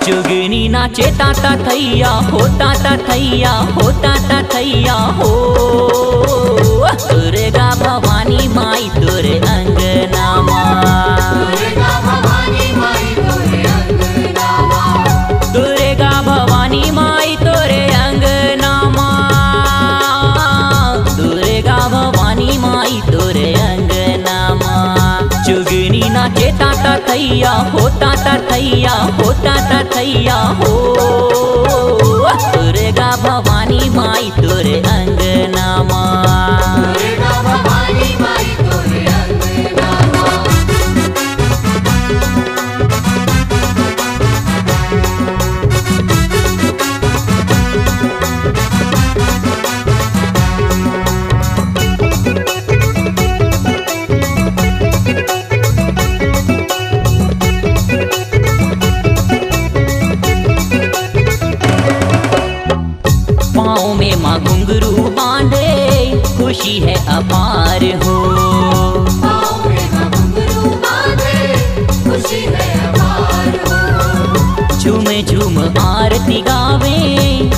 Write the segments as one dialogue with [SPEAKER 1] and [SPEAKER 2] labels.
[SPEAKER 1] जुगनी नाचे ताता थैया हो, ताता थैया हो, ताता थैया हो। दुर्गा भवानी माई तोरे अंगनामा,
[SPEAKER 2] दुर्गा भवानी माई तोरे अंगनामा,
[SPEAKER 1] दुर्गा भवानी माई तोरे अंगनामा, दुर्गा भवानी माई तोरे अंगनामा। जुगनी नाचे ताता थैया हो, ताता थैया हो, ताता थैया हो। दुर्गा भवानी माई तोरे अंगनामा,
[SPEAKER 2] दुर्गा भवानी माई तोरे अंगनामा।
[SPEAKER 1] पाँव में माँ घुंघरू बांधे खुशी है अपार हो,
[SPEAKER 2] पाँव में माँ घुंघरू बांधे खुशी है अपार हो।
[SPEAKER 1] झूम झूम आरती गावे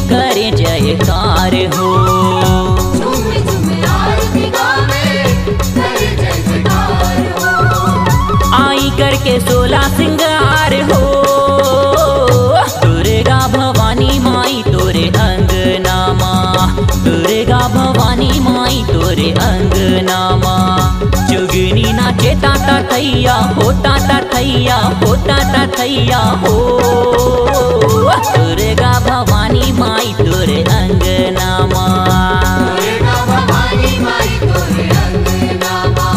[SPEAKER 1] करे जयकार हो,
[SPEAKER 2] झूम झूम आरती गावे करे जय जयकार हो।
[SPEAKER 1] आई करके 16 सिंगार हो। दुर्गा भवानी माई तोरे अंगनामा, दुर्गा भवानी माई तोरे अंगनामा। जुगनी नाचे ताता थैया हो, ताता थैया हो, ताता थैया हो। दुर्गा भवानी माई तोरे अंगनामा,
[SPEAKER 2] दुर्गा भवानी माई तोरे अंगनामा।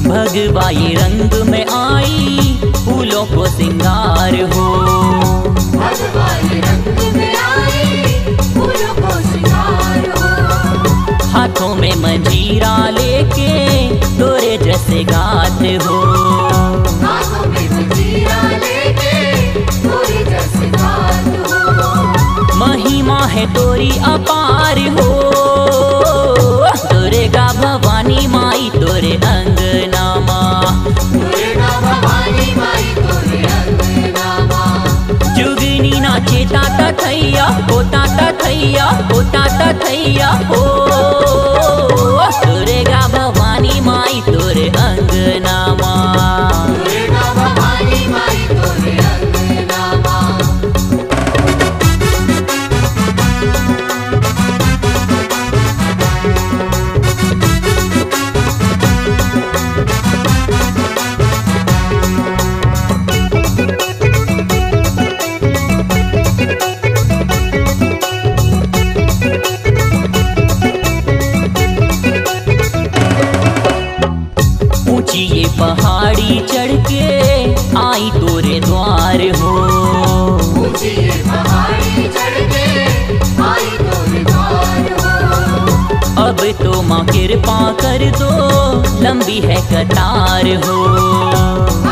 [SPEAKER 1] भगवाई रंग में आई फूलों को सिंगार हो,
[SPEAKER 2] भगवाई रंग में आई फूलों को सिंगार हो।
[SPEAKER 1] हाथों में मंजीरा लेके तोरे जैसे गाते हो,
[SPEAKER 2] हाथों में मंजीरा लेके तोरे जैसे गात हो।
[SPEAKER 1] महिमा है तोरी अपार हो। दुर्गा भवानी माई तोरे अंगनामा,
[SPEAKER 2] दुर्गा भवानी माई तोरे अंगनामा।
[SPEAKER 1] जुगनी नाचे ताता थैया हो, ताता थैया हो, ताता थैया हो। दुर्गा भवानी माई तोरे अंगनामा,
[SPEAKER 2] दुर्गा भवानी माई तोरे अंगनामा।
[SPEAKER 1] ऊंची ये पहाड़ी चढ़ के आई तोरे द्वार हो,
[SPEAKER 2] ऊंची ये पहाड़ी चढ़ के आई तोरे द्वार हो।
[SPEAKER 1] अब तो माँ कृपा कर दो लंबी है कतार हो।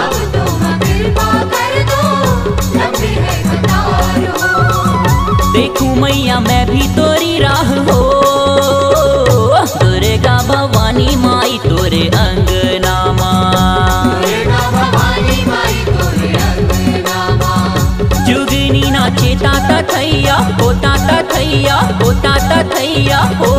[SPEAKER 2] अब तो माँ कृपा कर दो लंबी है कतार हो।
[SPEAKER 1] देखूं मैया मैं भी तोरी राह हो। दुर्गा भवानी माई तोरे अंगनामा,
[SPEAKER 2] दुर्गा भवानी माई तोरे अंगनामा।
[SPEAKER 1] जुगनी नाचे ताता थैया हो, ताता थैया हो, ताता थैया हो।